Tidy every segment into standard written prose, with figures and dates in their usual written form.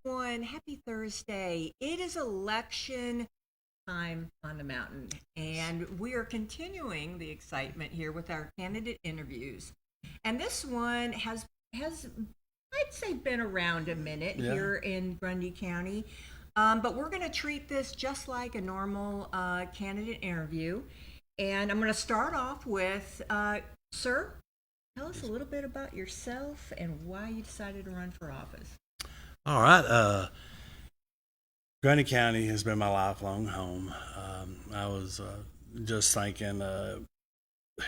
everyone. Happy Thursday. It is election time on the mountain, and we are continuing the excitement here with our candidate interviews. And this one has I'd say been around a minute here in Grundy County. But we're going to treat this just like a normal candidate interview. And I'm going to start off with, sir, tell us a little bit about yourself and why you decided to run for office. All right. Grundy County has been my lifelong home. I was just thinking,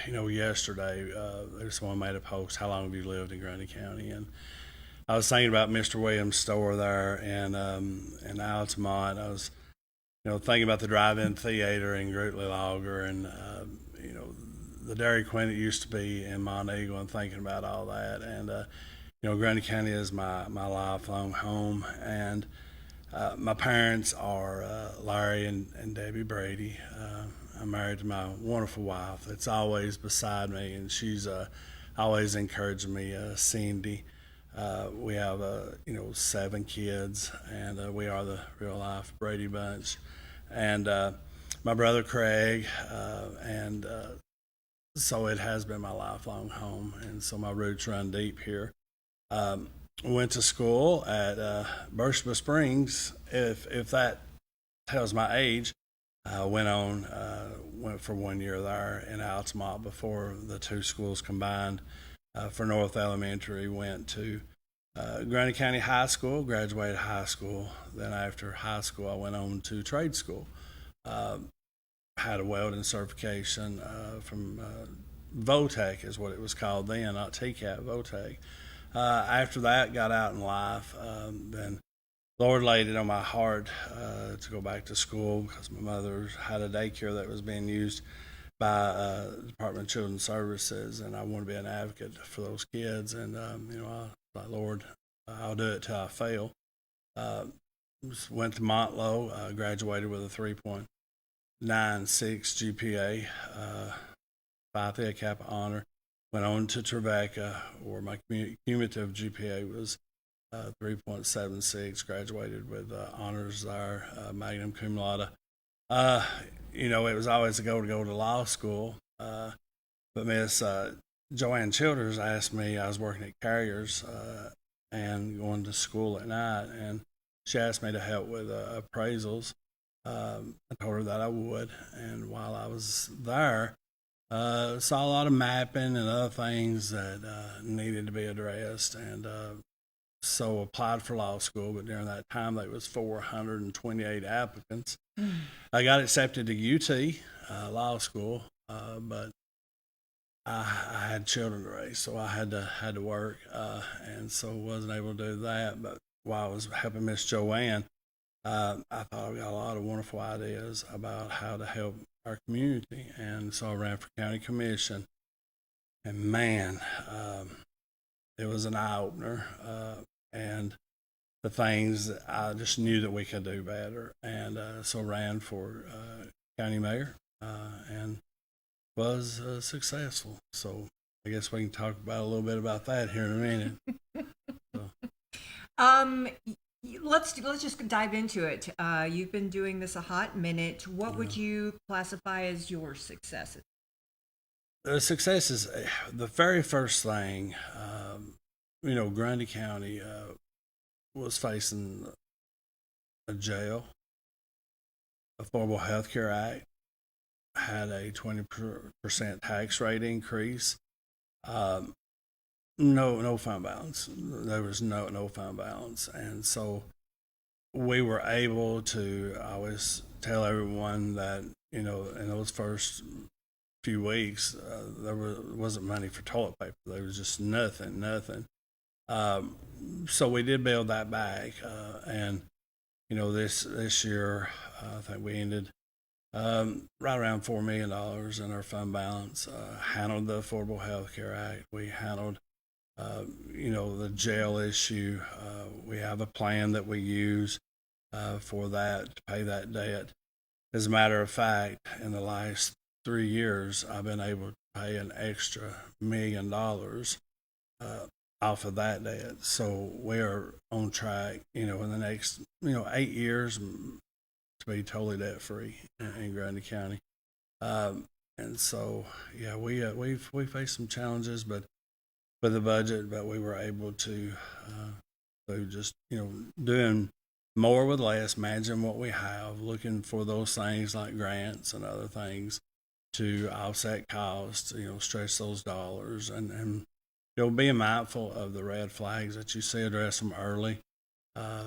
yesterday, there's someone made a post, how long have you lived in Grundy County? And I was thinking about Mr. Williams' store there in Altamont. I was, thinking about the drive-in theater in Grootly Logger and, the Dairy Queen it used to be in Monteagle and thinking about all that. And, Grundy County is my lifelong home. And my parents are Larry and Debbie Brady. I'm married to my wonderful wife that's always beside me, and she's always encouraging me, Cindy. We have, 7 kids, and we are the real life Brady bunch. And my brother Craig, and so it has been my lifelong home, and so my roots run deep here. Went to school at Burstba Springs, if that tells my age. Went for 1 year there in Altamont before the two schools combined. For North Elementary, went to Grundy County High School, graduated high school. Then after high school, I went on to trade school. Had a welding certification from VOTEC is what it was called then, not TCAT, VOTEC. After that, got out in life. Then Lord laid it on my heart to go back to school because my mother had a daycare that was being used by the Department of Children's Services, and I want to be an advocate for those kids. And I thought, Lord, I'll do it till I fail. Went to Montlow, graduated with a 3.96 GPA, Phi Theta Kappa honor. Went on to Trevecca, where my cumulative GPA was 3.76. Graduated with honors there, magna cum laude. It was always a goal to go to law school. But Miss Joanne Childers asked me, I was working at Carriers and going to school at night, and she asked me to help with appraisals. I told her that I would, and while I was there, saw a lot of mapping and other things that needed to be addressed, and so applied for law school. But during that time, there was 428 applicants. I got accepted to UT Law School, but I had children to raise, so I had to work, and so wasn't able to do that. But while I was helping Miss Joanne, I thought I got a lot of wonderful ideas about how to help our community, and so I ran for county commission. And man, it was an eye opener, and the things that I just knew that we could do better, and so ran for county mayor, and was successful. So I guess we can talk about a little bit about that here in a minute. So. Let's just dive into it. You've been doing this a hot minute. What would you classify as your successes? The successes, the very first thing, Grundy County was facing a jail. Affordable Health Care Act had a 20% tax rate increase. No fund balance. There was no fund balance, and so we were able to. I always tell everyone that in those first few weeks there wasn't money for toilet paper. There was just nothing. So we did build that back, and this year I think we ended right around $4 million in our fund balance. Handled the Affordable Health Care Act. We handled the jail issue. We have a plan that we use for that, to pay that debt. As a matter of fact, in the last 3 years, I've been able to pay an extra $1 million off of that debt. So we are on track, in the next, 8 years to be totally debt free in Grundy County. And so, yeah, we faced some challenges, but with the budget, but we were able to just doing more with less, managing what we have, looking for those things like grants and other things to offset costs, stretch those dollars, and being mindful of the red flags that you see, address them early.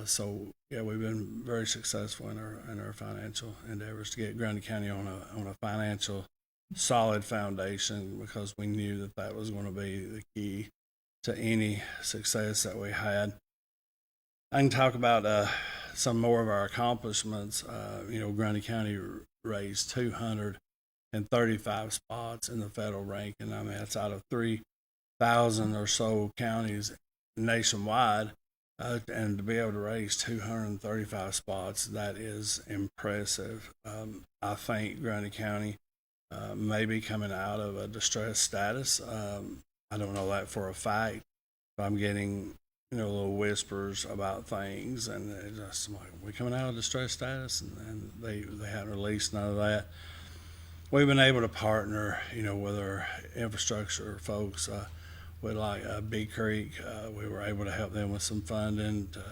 So yeah, we've been very successful in our financial endeavors to get Grundy County on a financial solid foundation, because we knew that was going to be the key to any success that we had. I can talk about some more of our accomplishments. Grundy County raised 235 spots in the federal ranking. I mean, that's out of 3,000 or so counties nationwide. And to be able to raise 235 spots, that is impressive. I think Grundy County may be coming out of a distressed status. I don't know that for a fact, but I'm getting little whispers about things, and it just I'm like, we're coming out of distressed status, and they haven't released none of that. We've been able to partner, with our infrastructure folks. With like Big Creek, we were able to help them with some funding to,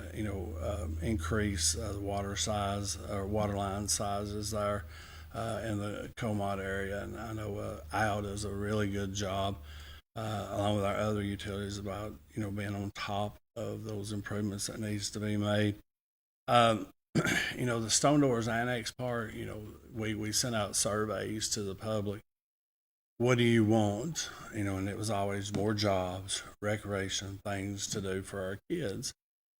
increase the water size or water line sizes there in the Comod area. And I know Al does a really good job, along with our other utilities, about being on top of those improvements that needs to be made. Um, the Stone Doors Annex part, we sent out surveys to the public. What do you want? And it was always more jobs, recreation, things to do for our kids.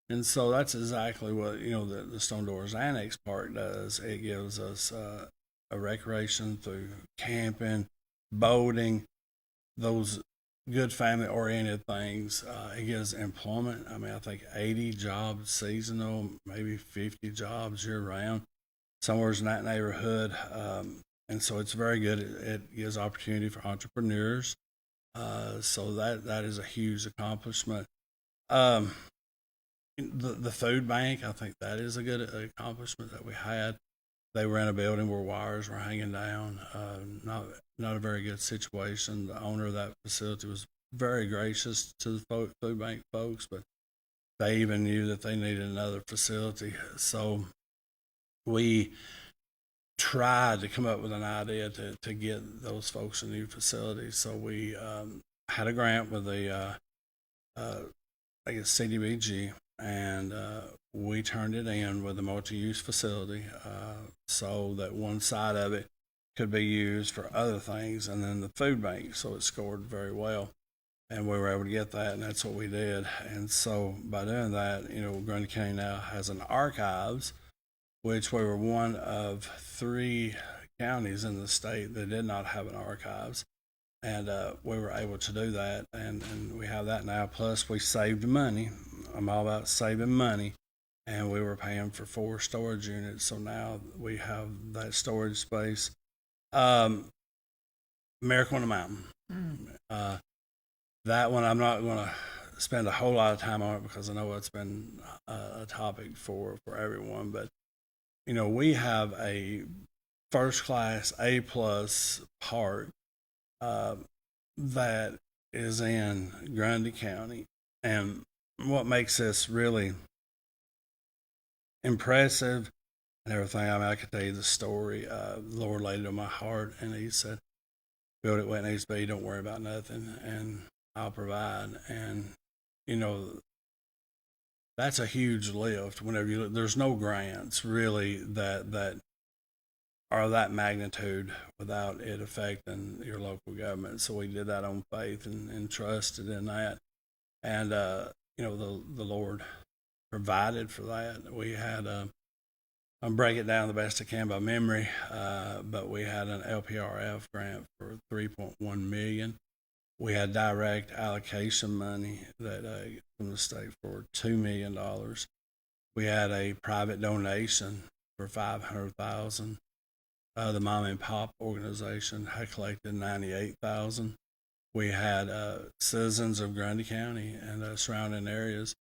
And so that's exactly what, the Stone Doors Annex Park does. It gives us a recreation through camping, boating, those good family oriented things. It gives employment. I mean, I think 80 jobs seasonal, maybe 50 jobs year round, somewhere in that neighborhood. And so it's very good. It gives opportunity for entrepreneurs. So that is a huge accomplishment. Um, the food bank, I think that is a good accomplishment that we had. They were in a building where wires were hanging down. Not a very good situation. The owner of that facility was very gracious to the food bank folks, but they even knew that they needed another facility. So we tried to come up with an idea to get those folks a new facility. So we had a grant with the I guess CDBG, and we turned it in with a multi-use facility, so that one side of it could be used for other things, and then the food bank. So it scored very well, and we were able to get that, and that's what we did. And so by doing that, Grundy County now has an archives, which we were one of 3 counties in the state that did not have an archives. And we were able to do that, and we have that now. Plus, we saved money. I'm all about saving money, and we were paying for 4 storage units, so now we have that storage space. Miracle on the Mountain. That one, I'm not going to spend a whole lot of time on it, because I know it's been a topic for everyone. But we have a first class A plus park that is in Grundy County. And what makes this really impressive and everything, I mean, I could tell you the story. The Lord laid it on my heart, and He said, build it where it needs to be, don't worry about nothing, and I'll provide. And, that's a huge lift whenever you look. There's no grants really that are that magnitude without it affecting your local government. So we did that on faith and trusted in that. And, the Lord provided for that. We had, I'll break it down the best I can by memory, but we had an LPRF grant for $3.1 million. We had direct allocation money that from the state for $2 million. We had a private donation for $500,000. The Mom and Pop organization had collected $98,000. We had citizens of Grundy County and surrounding areas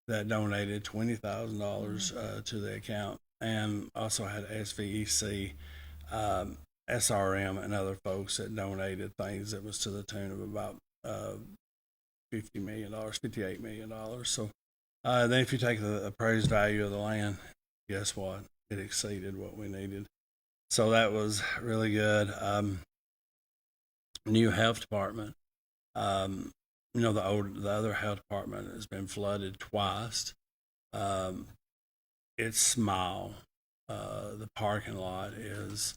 that donated $20,000 to the account, and also had SVEC, SRM, and other folks that donated things that was to the tune of about $50 million, $58 million. So then if you take the appraised value of the land, guess what? It exceeded what we needed. So that was really good. New health department. The other health department has been flooded twice. It's small. The parking lot is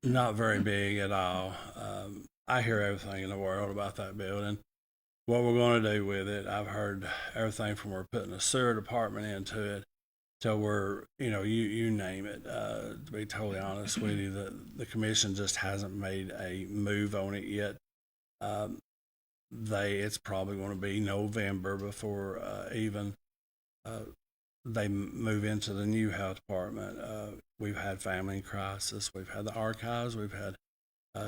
not very big at all. I hear everything in the world about that building. What we're going to do with it, I've heard everything from we're putting a sewer department into it till we're, you name it. To be totally honest with you, the commission just hasn't made a move on it yet. It's probably going to be November before even they move into the new health department. We've had family crisis. We've had the archives. We've had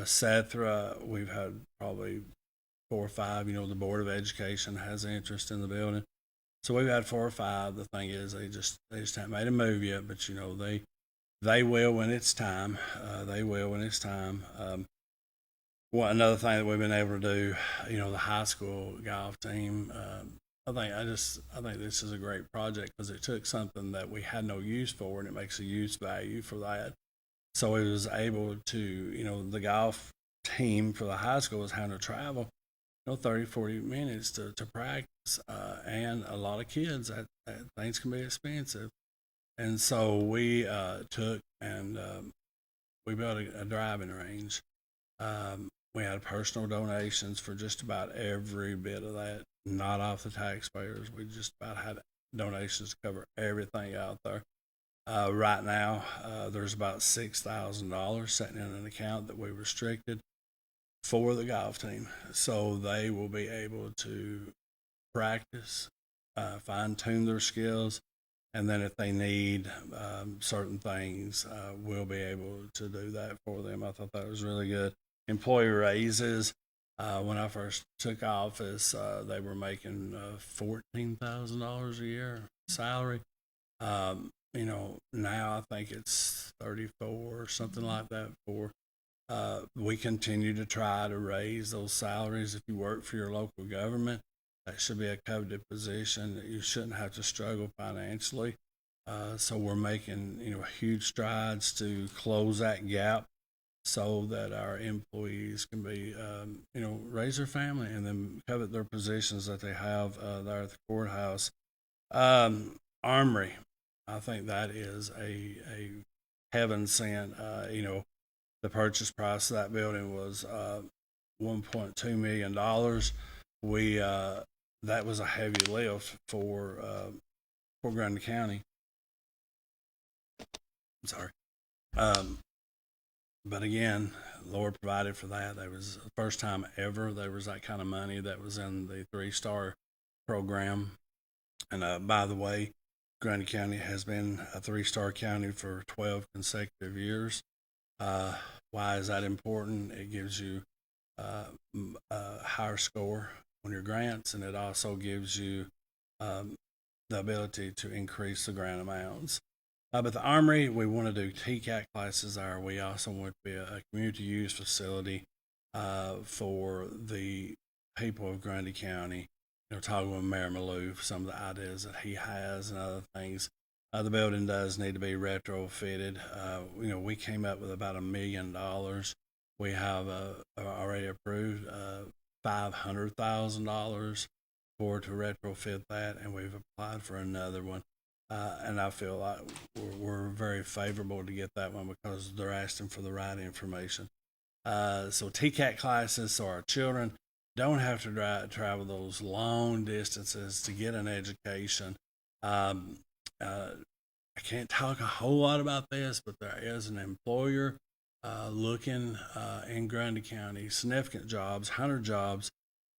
Sethra. We've had probably 4 or 5. The Board of Education has interest in the building. So we've had 4 or 5. The thing is, they just haven't made a move yet. But they will when it's time. They will when it's time. Another thing that we've been able to do, the high school golf team. I think this is a great project because it took something that we had no use for, and it makes a use value for that. So it was able to, the golf team for the high school was having to travel, 30, 40 minutes to practice, and a lot of kids, that things can be expensive. And so we took and we built a driving range. We had personal donations for just about every bit of that, not off the taxpayers. We just about had donations to cover everything out there. Right now, there's about $6,000 sitting in an account that we restricted for the golf team. So they will be able to practice, fine tune their skills, and then if they need certain things, we'll be able to do that for them. I thought that was really good. Employee raises. When I first took office, they were making $14,000 a year salary. Now I think it's 34 or something like that. We continue to try to raise those salaries. If you work for your local government, that should be a coveted position. You shouldn't have to struggle financially. So we're making huge strides to close that gap, so that our employees can be, raise their family and then covet their positions that they have there at the courthouse. Armory, I think that is a heaven sent. The purchase price of that building was $1.2 million. We that was a heavy lift for Grundy County. I'm sorry. But again, Lord provided for that. There was the first time ever there was that kind of money that was in the 3-star program. And by the way, Grundy County has been a 3-star county for 12 consecutive years. Why is that important? It gives you a higher score on your grants, and it also gives you the ability to increase the grant amounts. But the Armory, we want to do TCAT classes there. We also want to be a community use facility for the people of Grundy County. Talking with Mayor Maloof, some of the ideas that he has and other things. The building does need to be retrofitted. We came up with about $1 million. We have already approved $500,000 to retrofit that, and we've applied for another one. And I feel like we're very favorable to get that one because they're asking for the right information. So TCAT classes, so our children don't have to travel those long distances to get an education. I can't talk a whole lot about this, but there is an employer looking in Grundy County, significant jobs, 100 jobs.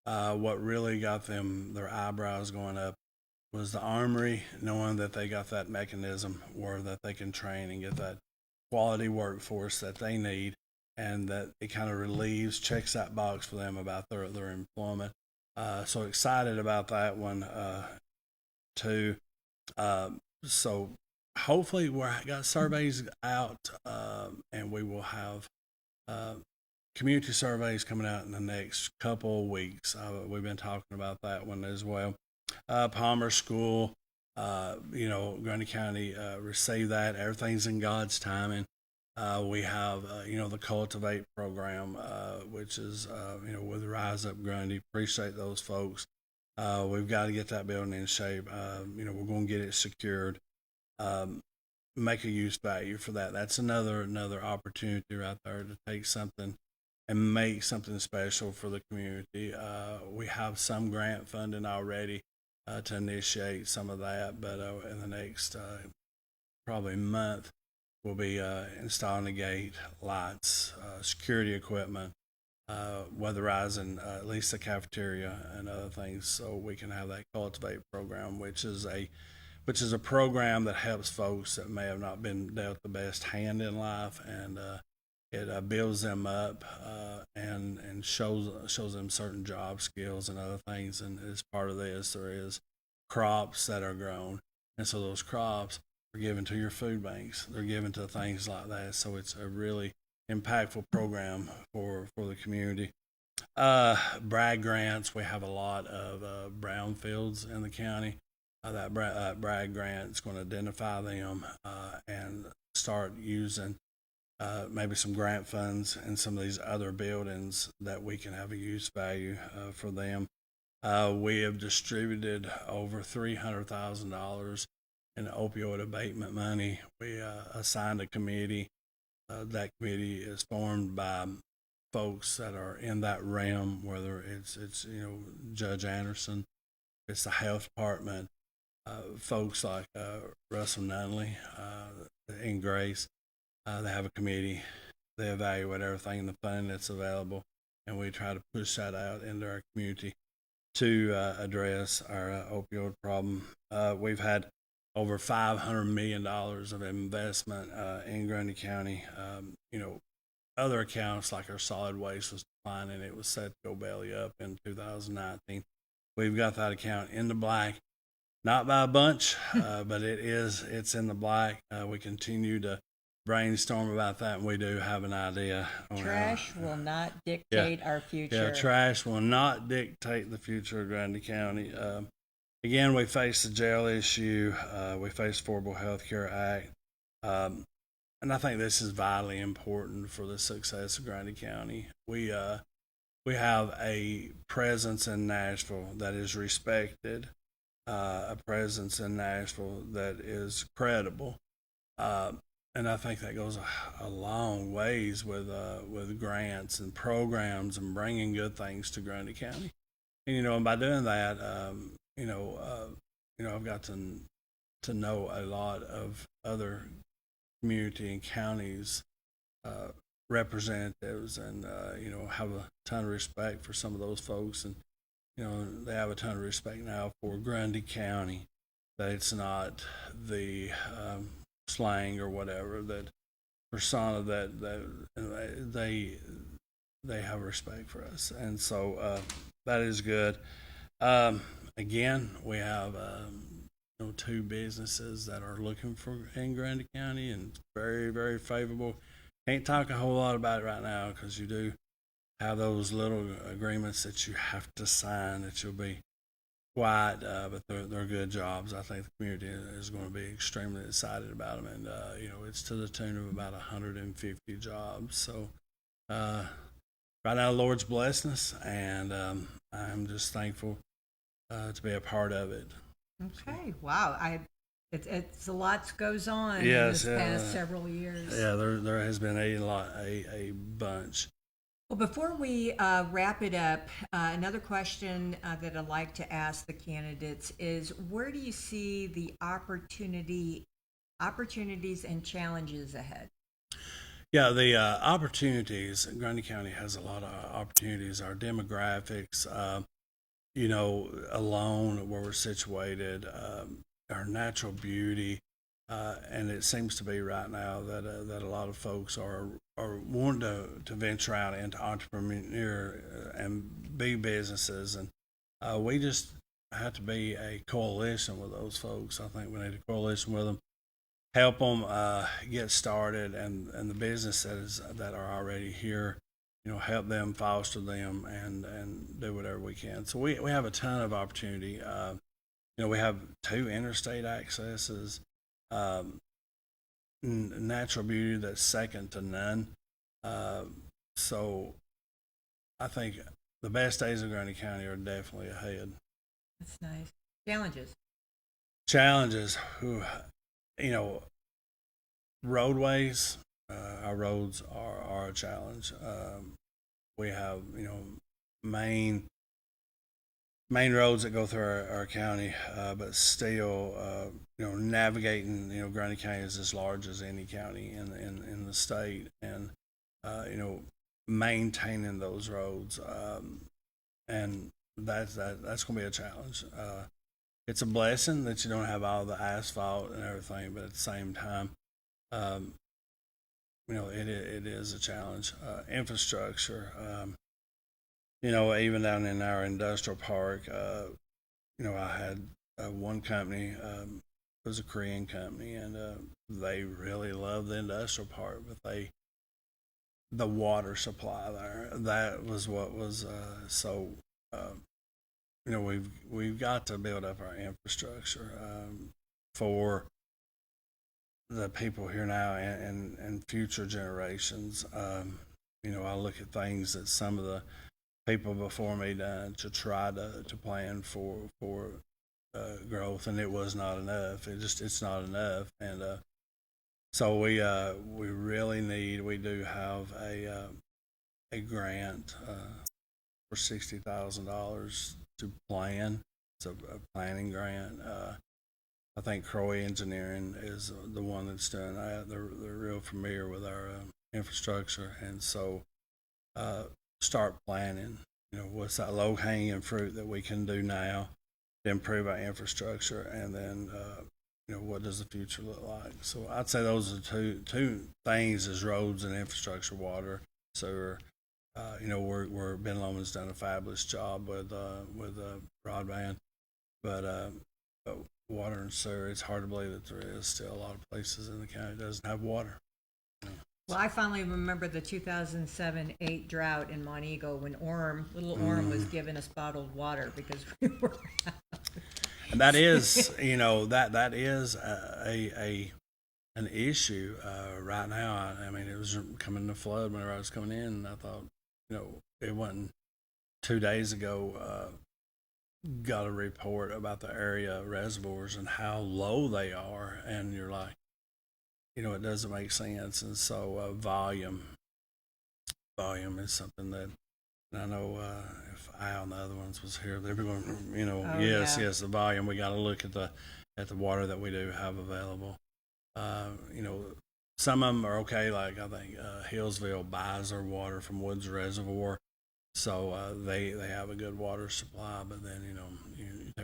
What really got their eyebrows going up was the Armory, knowing that they got that mechanism where that they can train and get that quality workforce that they need. and that it kind of relieves, checks that box for them about their employment. So excited about that one too. So hopefully we're got surveys out, and we will have uh, community surveys coming out in the next couple of weeks. We've been talking about that one as well. Palmer School, Grundy County received that. Everything's in God's timing. We have, the Cultivate program, which is, with Rise Up Grundy. Appreciate those folks. We've got to get that building in shape. We're going to get it secured. Make a use value for that. That's another opportunity right there to take something and make something special for the community. We have some grant funding already to initiate some of that, but in the next probably month, we'll be installing the gate, lights, security equipment, weatherizing at least the cafeteria and other things, so we can have that Cultivate program, which is a program that helps folks that may have not been dealt the best hand in life, and it builds them up and shows them certain job skills and other things. And as part of this, there is crops that are grown, and so those crops are given to your food banks. They're given to things like that. So it's a really impactful program for the community. Bragg grants. We have a lot of brownfields in the county. That Bragg grant is going to identify them and start using maybe some grant funds and some of these other buildings that we can have a use value for them. We have distributed over $300,000 in opioid abatement money. We assigned a committee. That committee is formed by folks that are in that realm, whether it's Judge Anderson, it's the health department, folks like Russell Nunley and Grace. They have a committee. They evaluate everything in the funding that's available, and we try to push that out into our community to address our opioid problem. We've had over $500 million of investment in Grundy County. Other accounts like our solid waste was declining. It was set to go belly up in 2019. We've got that account in the black, not by a bunch, but it's in the black. We continue to brainstorm about that, and we do have an idea. Trash will not dictate our future. Yeah, trash will not dictate the future of Grundy County. Again, we face the jail issue. We face Affordable Health Care Act. And I think this is vitally important for the success of Grundy County. We have a presence in Nashville that is respected, a presence in Nashville that is credible, and I think that goes a long ways with grants and programs and bringing good things to Grundy County. And by doing that, I've got to know a lot of other community and counties representatives, and have a ton of respect for some of those folks, and they have a ton of respect now for Grundy County, that it's not the slang or whatever, that persona, that they have respect for us, and so that is good. Again, we have two businesses that are looking for in Grundy County, and very, very favorable. Can't talk a whole lot about it right now because you do have those little agreements that you have to sign that you'll be quiet, but they're good jobs. I think the community is going to be extremely excited about them, and it's to the tune of about 150 jobs. So right now, the Lord's blessing us, and I'm just thankful to be a part of it. Okay, wow. It's a lot goes on Yes, in this past several years. Yeah, there has been a bunch. Well, before we wrap it up, another question that I'd like to ask the candidates is, where do you see the opportunities and challenges ahead? Yeah, the opportunities. Grundy County has a lot of opportunities. Our demographics, alone where we're situated, our natural beauty, And it seems to be right now that a lot of folks are wanting to venture out into entrepreneur and be businesses, and we just have to be a coalition with those folks. I think we need a coalition with them, help them get started, and the businesses that are already here, help them, foster them, and do whatever we can. So we have a ton of opportunity. We have 2 interstate accesses, natural beauty that's second to none. So I think the best days of Grundy County are definitely ahead. That's nice. Challenges. Challenges, roadways. Our roads are a challenge. We have main roads that go through our county, but still, navigating, Grundy County is as large as any county in the state, and maintaining those roads, and that's going to be a challenge. It's a blessing that you don't have all the asphalt and everything, but at the same time, it is a challenge. Infrastructure. Even down in our industrial park, I had one company, it was a Korean company, and they really loved the industrial park, but the water supply there, that was what was so. We've got to build up our infrastructure for the people here now and future generations. I look at things that some of the people before me done to try to plan for growth, and it was not enough. It's not enough, and so we really we do have a grant for $60,000 to plan. It's a planning grant. I think Croy Engineering is the one that's doing that. They're real familiar with our infrastructure, and so start planning. What's that low hanging fruit that we can do now to improve our infrastructure, and then what does the future look like? So I'd say those are two things: is roads and infrastructure, water, sewer. Where Ben Loman's done a fabulous job with broadband, but water and sewer, it's hard to believe that there is still a lot of places in the county that doesn't have water. Well, I finally remember the 2007-8 drought in Montego when little Orm was giving us bottled water because we were out. And that is, that is an issue right now. I mean, it was coming to flood whenever I was coming in, and I thought, it wasn't 2 days ago. Got a report about the area reservoirs and how low they are, and you're like, it doesn't make sense. And so volume is something that I know if Al and the other ones was here, they'd be going, yes, the volume. We got to look at the water that we do have available. Some of them are okay. Like I think Hillsville buys their water from Woods Reservoir, so they have a good water supply. But then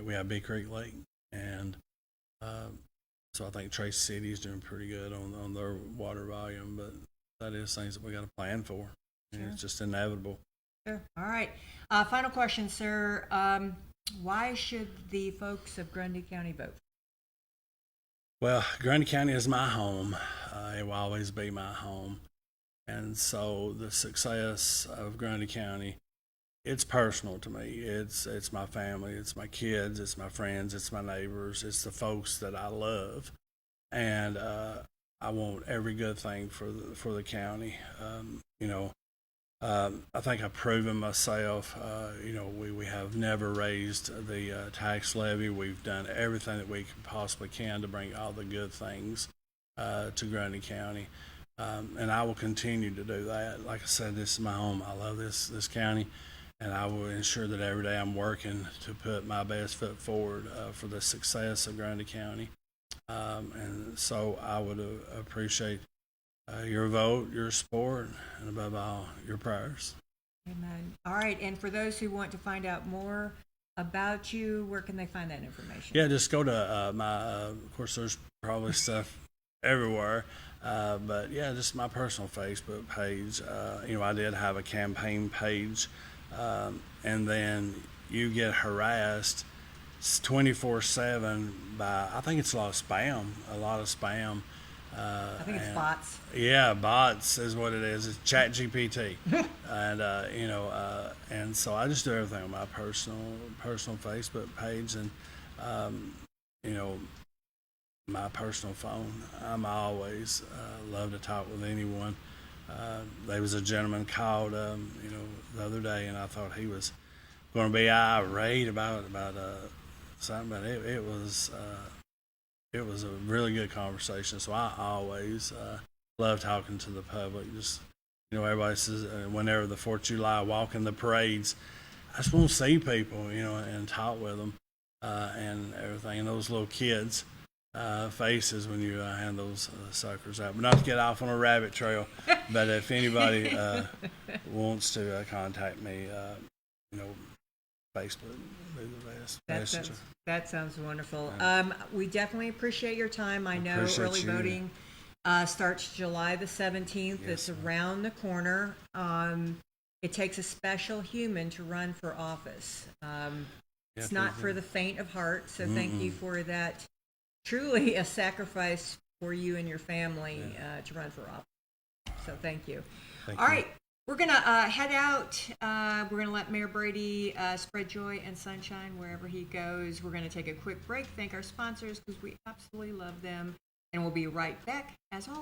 we have Big Creek Lake, and so I think Trace City is doing pretty good on their water volume. But that is things that we got to plan for. Sure. It's just inevitable. Sure. All right. Final question, sir. Why should the folks of Grundy County vote? Well, Grundy County is my home. It will always be my home. And so the success of Grundy County, it's personal to me. It's my family, it's my kids, it's my friends, it's my neighbors, it's the folks that I love. And I want every good thing for the county. I think I've proven myself. We have never raised the tax levy. We've done everything that we possibly can to bring all the good things to Grundy County, and I will continue to do that. Like I said, this is my home. I love this county, and I will ensure that every day I'm working to put my best foot forward for the success of Grundy County. And so I would appreciate your vote, your support, and above all, your prayers. Amen. All right, and for those who want to find out more about you, where can they find that information? Yeah, just go to of course, there's probably stuff everywhere. But yeah, just my personal Facebook page. I did have a campaign page, and then you get harassed 24/7 by, I think it's a lot of spam. I think it's And bots. yeah, bots is what it is. It's Chat GPT, and and so I just do everything on my personal Facebook page, and you know, my personal phone. I'm always love to talk with anyone. There was a gentleman called, the other day, and I thought he was going to be irate about something, but it was a really good conversation. So I always love talking to the public. Just everybody says whenever the 4th of July walk in the parades, I just want to see people, and talk with them and everything. And those little kids' faces when you hand those suckers out. But not to get off on a rabbit trail, but if anybody wants to contact me, Facebook would be the best messenger. That sounds wonderful. We definitely appreciate your time. I know Appreciate early you. voting starts July the 17th. Yes, It's ma'am. around the corner. It takes a special human to run for office. It's not for the faint of heart, so thank you for that. Truly a sacrifice for you and your family to run for office. So thank you. Thank All you. right. We're going to head out. We're going to let Mayor Brady spread joy and sunshine wherever he goes. We're going to take a quick break, thank our sponsors because we absolutely love them. And we'll be right back as always.